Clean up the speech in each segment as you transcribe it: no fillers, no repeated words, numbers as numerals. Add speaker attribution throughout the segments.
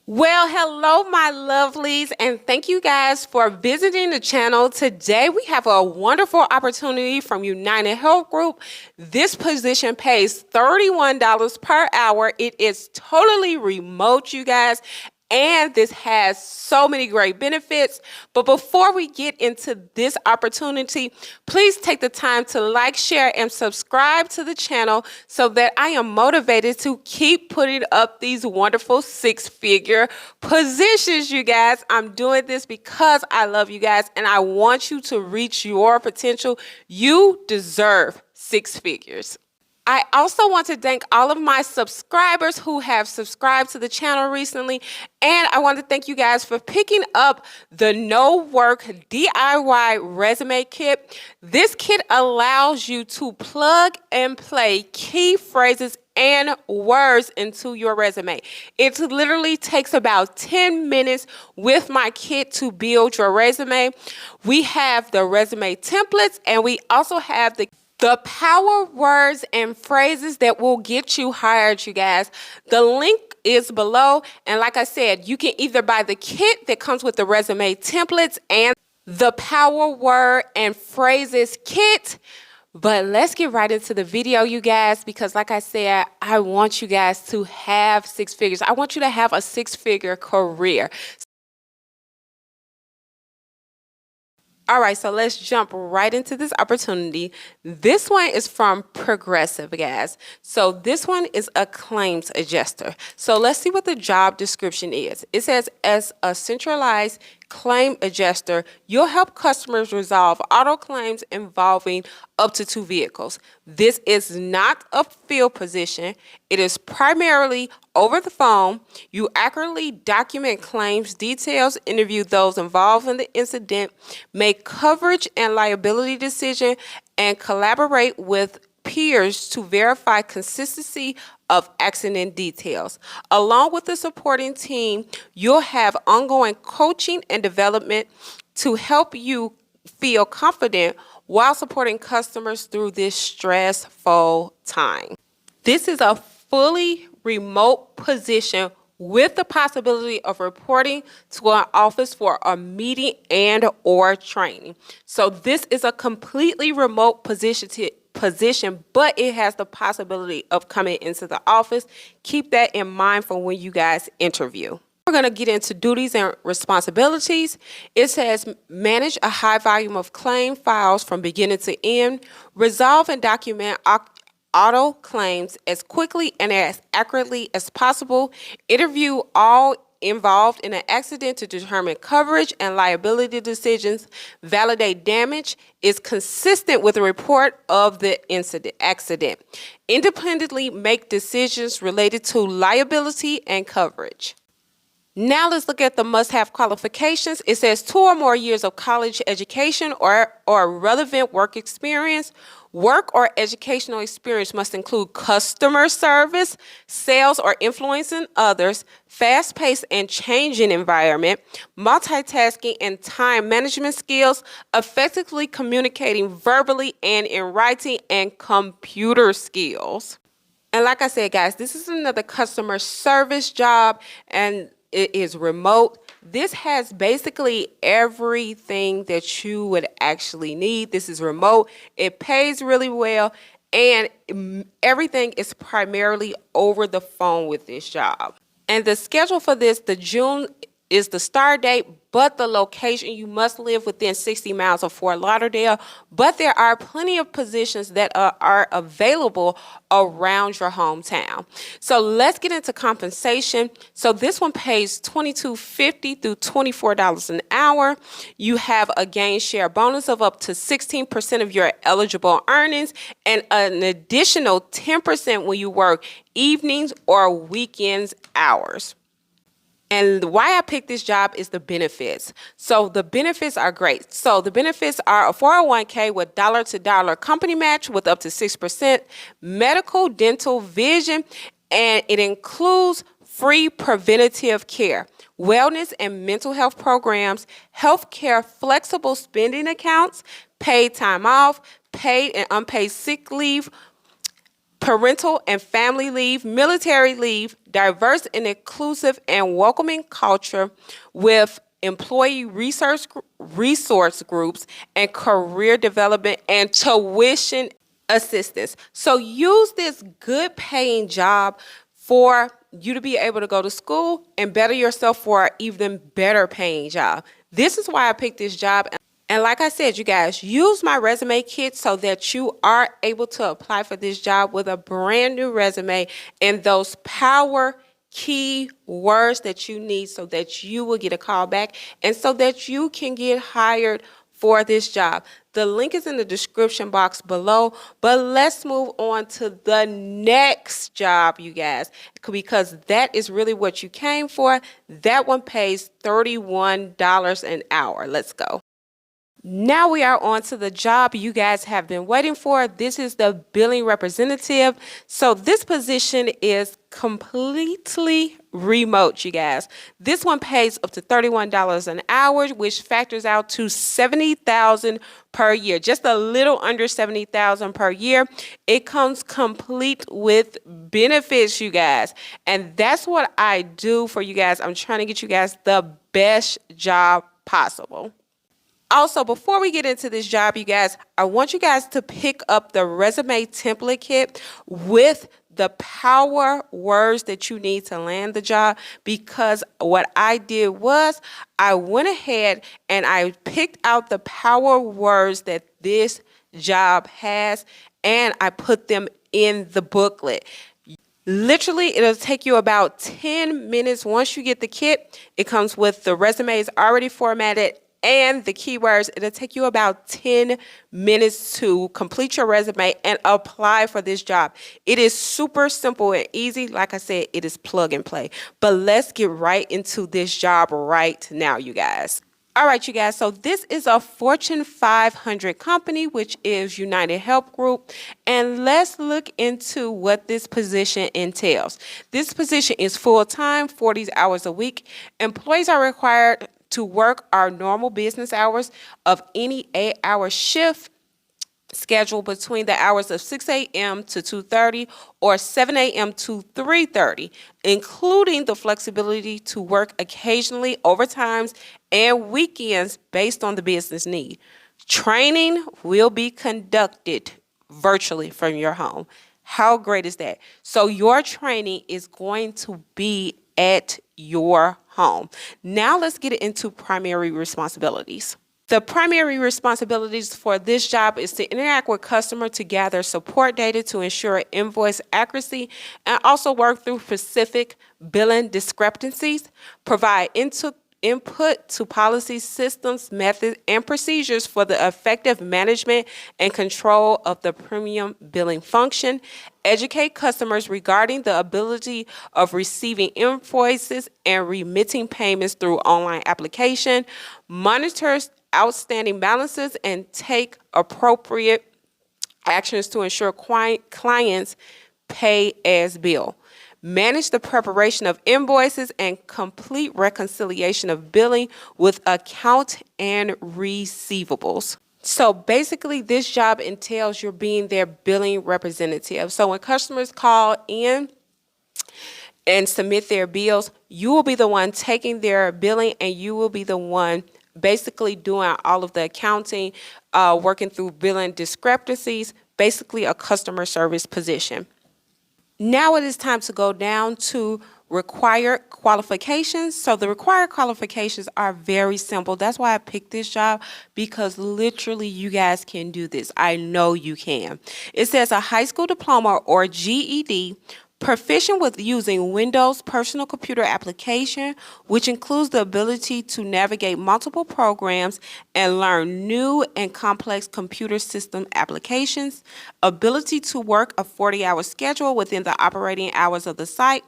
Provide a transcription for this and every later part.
Speaker 1: Well, hello, my lovelies, and thank you guys for visiting the channel. Today, we have a wonderful opportunity from United Health Group. This position pays $31 per hour. It is totally remote, you guys. And this has so many great benefits. But before we get into this opportunity, please take the time to like, share, and subscribe to the channel so that I am motivated to keep putting up these wonderful six-figure positions, you guys. I'm doing this because I love you guys and I want you to reach your potential. You deserve six figures. I also want to thank all of my subscribers who have subscribed to the channel recently. And I want to thank you guys for picking up the No Work DIY Resume Kit. This kit allows you to plug and play key phrases and words into your resume. It literally takes about 10 minutes with my kit to build your resume. We have the resume templates and we also have the power words and phrases that will get you hired, you guys. The link is below. And like I said, you can either buy the kit that comes with the resume templates and the power word and phrases kit. But let's get right into the video, you guys, because like I said, I want you guys to have six figures. I want you to have a six-figure career. All right, so let's jump right into this opportunity. This one is from Progressive, guys. So this one is a claims adjuster. So let's see what the job description is. It says, as a centralized claim adjuster, you'll help customers resolve auto claims involving up to 2 vehicles. This is not a field position. It is primarily over the phone. You accurately document claims details, interview those involved in the incident, make coverage and liability decision, and collaborate with peers to verify consistency of accident details. Along with the supporting team, you'll have ongoing coaching and development to help you feel confident while supporting customers through this stressful time. This is a fully remote position with the possibility of reporting to an office for a meeting and or training. So this is a completely remote position, but it has the possibility of coming into the office. Keep that in mind for when you guys interview. We're going to get into duties and responsibilities. It says manage a high volume of claim files from beginning to end, resolve and document auto claims as quickly and as accurately as possible, interview all involved in an accident to determine coverage and liability decisions, validate damage is consistent with the report of the accident, independently make decisions related to liability and coverage. Now let's look at the must-have qualifications. It says 2 or more years of college education or relevant work experience. Work or educational experience must include customer service, sales, or influencing others, fast-paced and changing environment, multitasking and time management skills, effectively communicating verbally and in writing, and computer skills. And like I said, guys, this is another customer service job, and it is remote. This has basically everything that you would actually need. This is remote. It pays really well, and everything is primarily over the phone with this job. And the schedule for this, the June is the start date, but the location, you must live within 60 miles of Fort Lauderdale. But there are plenty of positions that are available around your hometown. So let's get into compensation. So this one pays $22.50 through $24 an hour. You have a gain share bonus of up to 16% of your eligible earnings and an additional 10% when you work evenings or weekends hours. And why I picked this job is the benefits. So the benefits are great. So the benefits are a 401k with dollar-to-dollar company match with up to 6%, medical, dental, vision, and it includes free preventative care, wellness and mental health programs, healthcare flexible spending accounts, paid time off, paid and unpaid sick leave, parental and family leave, military leave, diverse and inclusive and welcoming culture with employee resource groups, and career development and tuition assistance. So use this good paying job for you to be able to go to school and better yourself for an even better paying job. This is why I picked this job. And like I said, you guys, use my resume kit so that you are able to apply for this job with a brand new resume and those power key words that you need so that you will get a call back and so that you can get hired for this job. The link is in the description box below, but let's move on to the next job, you guys, because that is really what you came for. That one pays $31 an hour. Let's go. Now we are on to the job you guys have been waiting for. This is the billing representative. So this position is completely remote, you guys. This one pays up to $31 an hour, which factors out to $70,000 per year, just a little under $70,000 per year. It comes complete with benefits, you guys. And that's what I do for you guys. I'm trying to get you guys the best job possible. Also, before we get into this job, you guys, I want you guys to pick up the resume template kit with the power words that you need to land the job, because what I did was I went ahead and I picked out the power words that this job has and I put them in the booklet. Literally, it'll take you about 10 minutes. Once you get the kit, it comes with the resumes already formatted and the keywords. It'll take you about 10 minutes to complete your resume and apply for this job. It is super simple and easy. Like I said, it is plug and play. But let's get right into this job right now, you guys. All right, you guys, so this is a Fortune 500 company, which is United Health Group, and let's look into what this position entails. This position is full-time, 40 hours a week. Employees are required to work our normal business hours of any 8-hour shift scheduled between the hours of 6 a.m. to 2:30 or 7 a.m. to 3:30, including the flexibility to work occasionally overtimes and weekends based on the business need. Training will be conducted virtually from your home. How great is that? So your training is going to be at your home. Now let's get into primary responsibilities. The primary responsibilities for this job is to interact with customers to gather support data to ensure invoice accuracy and also work through specific billing discrepancies, provide input to policy systems, methods, and procedures for the effective management and control of the premium billing function, educate customers regarding the ability of receiving invoices and remitting payments through online application, monitors outstanding balances, and take appropriate actions to ensure clients pay as billed. Manage the preparation of invoices and complete reconciliation of billing with account and receivables. So basically, this job entails you're being their billing representative. So when customers call in and submit their bills, you will be the one taking their billing and you will be the one basically doing all of the accounting, working through billing discrepancies, basically a customer service position. Now it is time to go down to required qualifications. So the required qualifications are very simple. That's why I picked this job, because literally you guys can do this. I know you can. It says a high school diploma or GED, proficient with using Windows personal computer application, which includes the ability to navigate multiple programs and learn new and complex computer system applications, ability to work a 40-hour schedule within the operating hours of the site,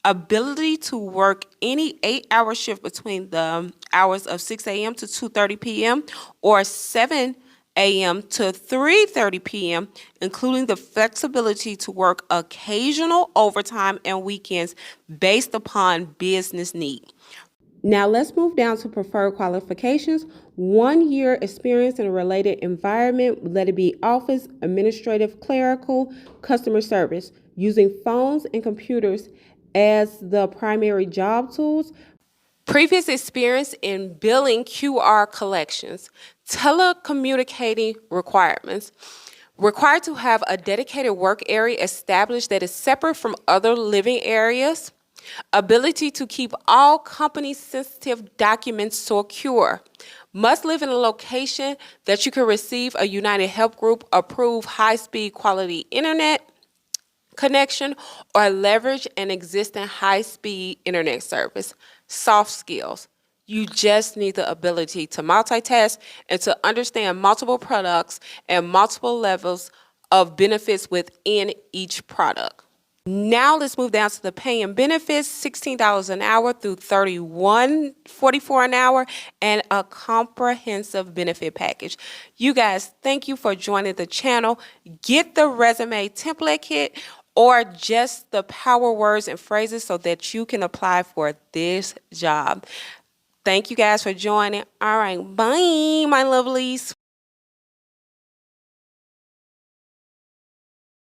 Speaker 1: ability to work any 8-hour shift between the hours of 6 a.m. to 2:30 p.m. or 7 a.m. to 3:30 p.m., including the flexibility to work occasional overtime and weekends based upon business need. Now let's move down to preferred qualifications. 1 year experience in a related environment, let it be office, administrative, clerical, customer service, using phones and computers as the primary job tools. Previous experience in billing QR collections, telecommunicating requirements. Required to have a dedicated work area established that is separate from other living areas. Ability to keep all company-sensitive documents secure. Must live in a location that you can receive a United Health Group approved high-speed quality internet connection or leverage an existing high-speed internet service. Soft skills. You just need the ability to multitask and to understand multiple products and multiple levels of benefits within each product. Now let's move down to the pay and benefits, $16 an hour through $31.44 an hour, and a comprehensive benefit package. You guys, thank you for joining the channel. Get the resume template kit or just the power words and phrases so that you can apply for this job. Thank you guys for joining. All right, bye, my lovelies.